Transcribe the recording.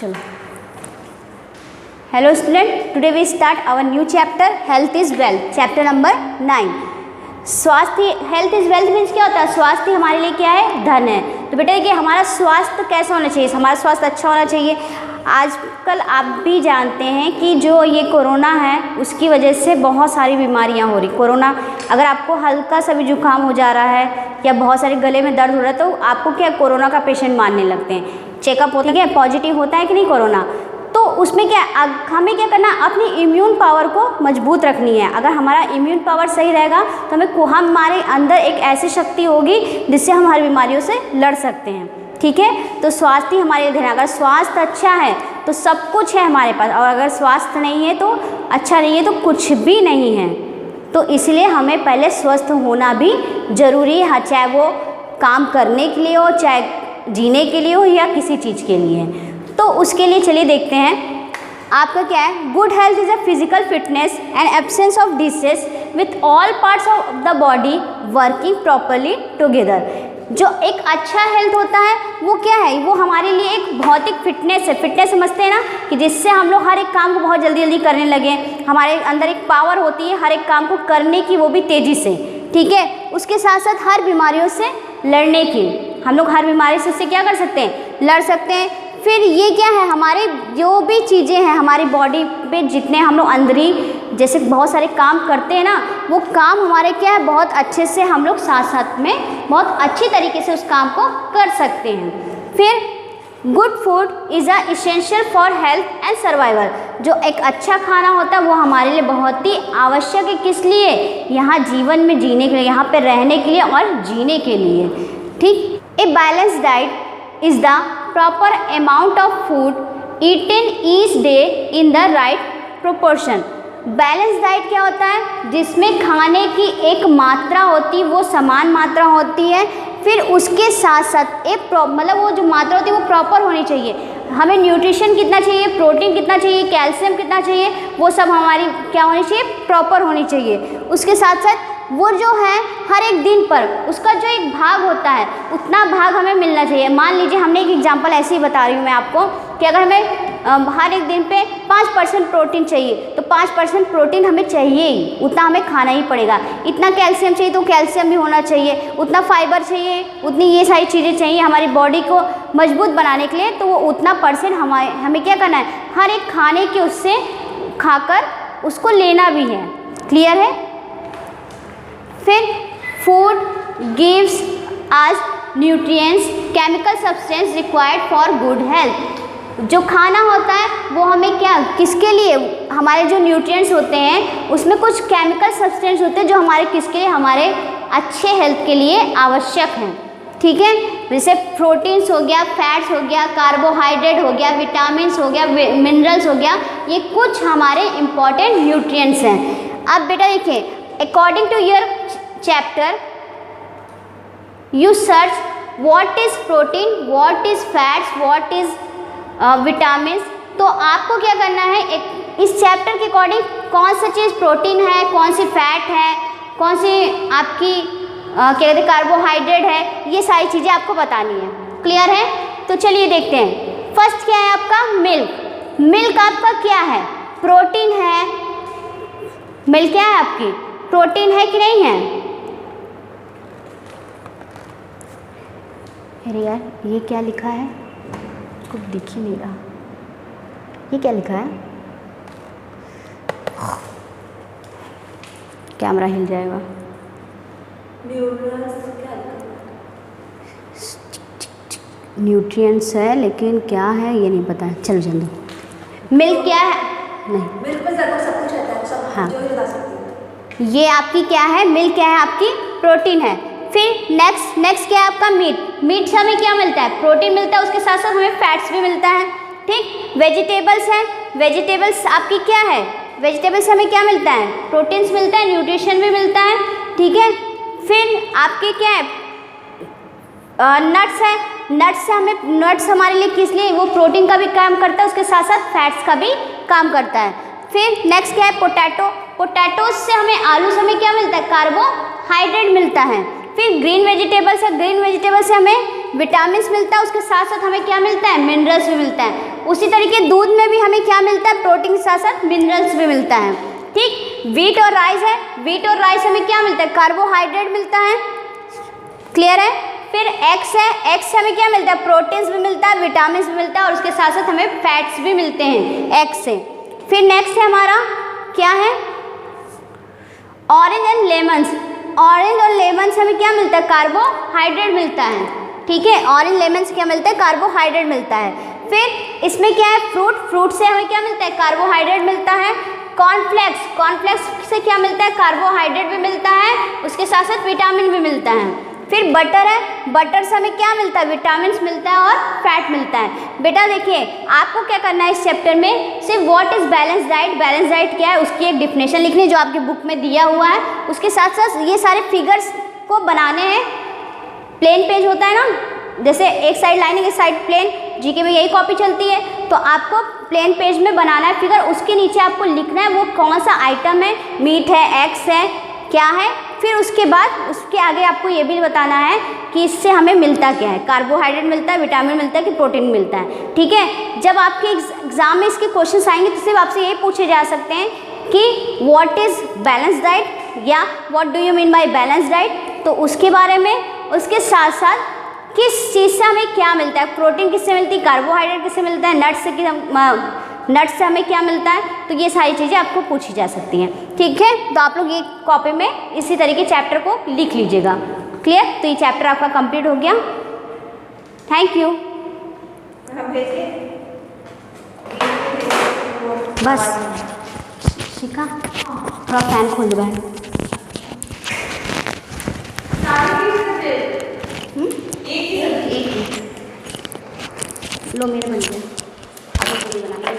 चलो, hello student, today we start our new chapter health is wealth, chapter number 9। स्वास्थ्य, health is wealth means क्या होता है? स्वास्थ्य हमारे लिए क्या है? धन है। तो बेटा देखिए, हमारा स्वास्थ्य कैसा होना चाहिए? हमारा स्वास्थ्य अच्छा होना चाहिए। आजकल आप भी जानते हैं कि जो ये कोरोना है उसकी वजह से बहुत सारी बीमारियां हो रही। कोरोना, अगर आपको हल्का सा भी जुकाम हो जा रहा है या बहुत सारे गले में दर्द हो रहा है तो आपको क्या कोरोना का पेशेंट मानने लगते हैं। चेकअप होता है, पॉजिटिव होता है कि नहीं कोरोना, तो उसमें क्या हमें क्या करना, अपनी इम्यून पावर को मजबूत रखनी है। अगर हमारा इम्यून पावर सही रहेगा तो हमारे अंदर एक ऐसी शक्ति होगी जिससे हम हर बीमारियों से लड़ सकते हैं। ठीक है, तो स्वास्थ्य हमारे लिए, अगर स्वास्थ्य अच्छा है तो सब कुछ है हमारे पास, और अगर स्वास्थ्य नहीं है तो अच्छा नहीं है तो कुछ भी नहीं है। तो इसलिए हमें पहले स्वस्थ होना भी ज़रूरी है, चाहे वो काम करने के लिए हो, चाहे जीने के लिए हो, या किसी चीज़ के लिए। तो उसके लिए चलिए देखते हैं आपका क्या है। Good health is a physical fitness and absence of disease with all parts of the body working properly together. जो एक अच्छा हेल्थ होता है वो क्या है? वो हमारे लिए एक भौतिक फिटनेस है। फिटनेस समझते हैं ना, कि जिससे हम लोग हर एक काम को बहुत जल्दी जल्दी करने लगे। हमारे अंदर एक पावर होती है हर एक काम को करने की, वो भी तेज़ी से। ठीक है, उसके साथ साथ हर बीमारियों से लड़ने की, हम लोग हर बीमारी से क्या कर सकते हैं? लड़ सकते हैं। फिर ये क्या है, हमारे जो भी चीज़ें हैं हमारी बॉडी पे, जितने हम लोग अंदरी जैसे बहुत सारे काम करते हैं ना, वो काम हमारे क्या है, बहुत अच्छे से हम लोग साथ साथ में बहुत अच्छी तरीके से उस काम को कर सकते हैं। फिर good food is a essential for health and survival. जो एक अच्छा खाना होता है वो हमारे लिए बहुत ही आवश्यक है। किस लिए? यहाँ जीवन में जीने के लिए, यहाँ पे रहने के लिए और जीने के लिए। ठीक, a balance diet is the proper amount of food eaten each day in the right proportion. Balance diet क्या होता है? जिसमें खाने की एक मात्रा होती है, वो समान मात्रा होती है। फिर उसके साथ साथ एक मतलब वो जो मात्रा होती है वो प्रॉपर होनी चाहिए। हमें न्यूट्रिशन कितना चाहिए, प्रोटीन कितना चाहिए, कैल्शियम कितना चाहिए, वो सब हमारी क्या होनी चाहिए? प्रॉपर होनी चाहिए। उसके साथ साथ वो जो है हर एक दिन पर उसका जो एक भाग होता है उतना भाग हमें मिलना चाहिए। मान लीजिए, हमने एक एग्जांपल ऐसे ही बता रही हूँ मैं आपको, कि अगर हमें हर एक दिन पे 5% प्रोटीन चाहिए तो 5% प्रोटीन हमें चाहिए ही, उतना हमें खाना ही पड़ेगा। इतना कैल्शियम चाहिए तो कैल्शियम भी होना चाहिए, उतना फाइबर चाहिए, उतनी ये सारी चीज़ें चाहिए हमारी बॉडी को मजबूत बनाने के लिए, तो वो उतना परसेंट हमें क्या करना है, हर एक खाने के उससे खाकर उसको लेना भी है। क्लियर है? फिर food gives us nutrients chemical substance required for good health. जो खाना होता है वो हमें क्या, किसके लिए, हमारे जो न्यूट्रिएंट्स होते हैं उसमें कुछ केमिकल सब्सटेंस होते हैं जो हमारे किसके लिए, हमारे अच्छे हेल्थ के लिए आवश्यक हैं। ठीक है, जैसे प्रोटीन्स हो गया, फैट्स हो गया, कार्बोहाइड्रेट हो गया, विटामिन्स हो गया, मिनरल्स हो गया, ये कुछ हमारे इम्पॉर्टेंट न्यूट्रिएंट्स हैं। अब बेटा देखिए, according to your chapter you search what is protein, what is fats, what is vitamins. तो आपको क्या करना है, एक इस चैप्टर के अकॉर्डिंग कौन सा चीज़ प्रोटीन है, कौन सी फैट है, कौन सी आपकी क्या कहते हैं कार्बोहाइड्रेट है, ये सारी चीज़ें आपको बतानी है। क्लियर है? तो चलिए देखते हैं। फर्स्ट क्या है आपका? मिल्क। मिल्क आपका क्या है? प्रोटीन है। मिल्क क्या है आपकी? प्रोटीन है कि नहीं है? अरे यार, ये क्या लिखा है? कुछ दिख ही नहीं रहा। ये क्या लिखा है? कैमरा हिल जाएगा। न्यूट्रिएंट्स है लेकिन क्या है ये नहीं पता है। चलो जल्दी। मिल्क क्या है? नहीं, मिल्क में सब कुछ रहता है, सब हाँ, जो बता सकती हूँ। ये आपकी क्या है? मिल्क क्या है आपकी? प्रोटीन है। फिर नेक्स्ट क्या है आपका? मीट। मीट से हमें क्या मिलता है? प्रोटीन मिलता है, उसके साथ साथ हमें फैट्स भी मिलता है। ठीक, वेजिटेबल्स है। वेजिटेबल्स आपकी क्या है? वेजिटेबल्स से हमें क्या मिलता है? प्रोटीन्स मिलता है, न्यूट्रिशन भी मिलता है। ठीक है, फिर आपके क्या है? नट्स है। नट्स हमारे लिए किस लिए? वो प्रोटीन का भी काम करता है, उसके साथ साथ फैट्स का भी काम करता है। फिर नेक्स्ट क्या है? पोटैटो। पोटैटो से हमें, आलू से हमें क्या मिलता है? कार्बोहाइड्रेट मिलता है। फिर ग्रीन वेजिटेबल्स है। ग्रीन वेजिटेबल से हमें विटामिन मिलता है, उसके साथ साथ हमें क्या मिलता है, मिनरल्स भी मिलता है। उसी तरीके दूध में भी हमें क्या मिलता है, प्रोटीन के साथ साथ मिनरल्स भी मिलता है। ठीक, व्हीट और राइस है, व्हीट और राइस हमें क्या मिलता है, कार्बोहाइड्रेट मिलता है, क्लियर है। फिर एग्स है, एग्स से हमें क्या मिलता है, प्रोटीन्स भी मिलता है, विटामिन भी मिलता है और उसके साथ साथ हमें फैट्स भी मिलते हैं एग से। फिर नेक्स्ट है हमारा क्या है, ऑरेंज एंड लेमन्स। ऑरेंज और लेमन से हमें क्या मिलता है, कार्बोहाइड्रेट मिलता है। ठीक है, ऑरेंज लेमन से क्या मिलता है, कार्बोहाइड्रेट मिलता है। फिर इसमें क्या है, फ्रूट, फ्रूट से हमें क्या मिलता है, कार्बोहाइड्रेट मिलता है। कॉर्नफ्लेक्स, कॉर्नफ्लेक्स से क्या मिलता है, कार्बोहाइड्रेट भी मिलता है, उसके साथ साथ विटामिन भी मिलता है। फिर बटर है, बटर से हमें क्या मिलता है, विटामिन मिलता है और फैट मिलता है। बेटा देखिए, आपको क्या करना है इस चैप्टर में, सिर्फ what is balance diet, balance diet क्या है उसकी एक डिफिनेशन लिखनी है जो आपकी बुक में दिया हुआ है। उसके साथ साथ ये सारे फिगर्स को बनाने हैं। प्लेन पेज होता है ना, जैसे एक साइड लाइनिंग एक साइड प्लेन, जीके में यही कॉपी चलती है, तो आपको प्लेन पेज में बनाना है फिगर। उसके नीचे आपको लिखना है वो कौन सा आइटम है, मीट है, एग्स है, क्या है। फिर उसके बाद उसके आगे आपको ये भी बताना है कि इससे हमें मिलता क्या है, कार्बोहाइड्रेट मिलता है, विटामिन मिलता है कि प्रोटीन मिलता है। ठीक है, जब आपके एग्जाम में इसके क्वेश्चन आएंगे तो सिर्फ आपसे ये पूछे जा सकते हैं कि व्हाट इज बैलेंस डाइट या what do you mean by balance diet, तो उसके बारे में। उसके साथ साथ किस चीज़ से हमें क्या मिलता है, प्रोटीन किससे मिलती है, कार्बोहाइड्रेट किससे मिलता है, नट्स से हमें क्या मिलता है, तो ये सारी चीज़ें आपको पूछी जा सकती हैं। ठीक है, तो आप लोग ये कॉपी में इसी तरीके चैप्टर को लिख लीजिएगा। क्लियर, तो ये चैप्टर आपका कंप्लीट हो गया। Thank you. बस ठीक है, थोड़ा फैन खोल दो बहन। एक लो मेरे बन गए, अब बना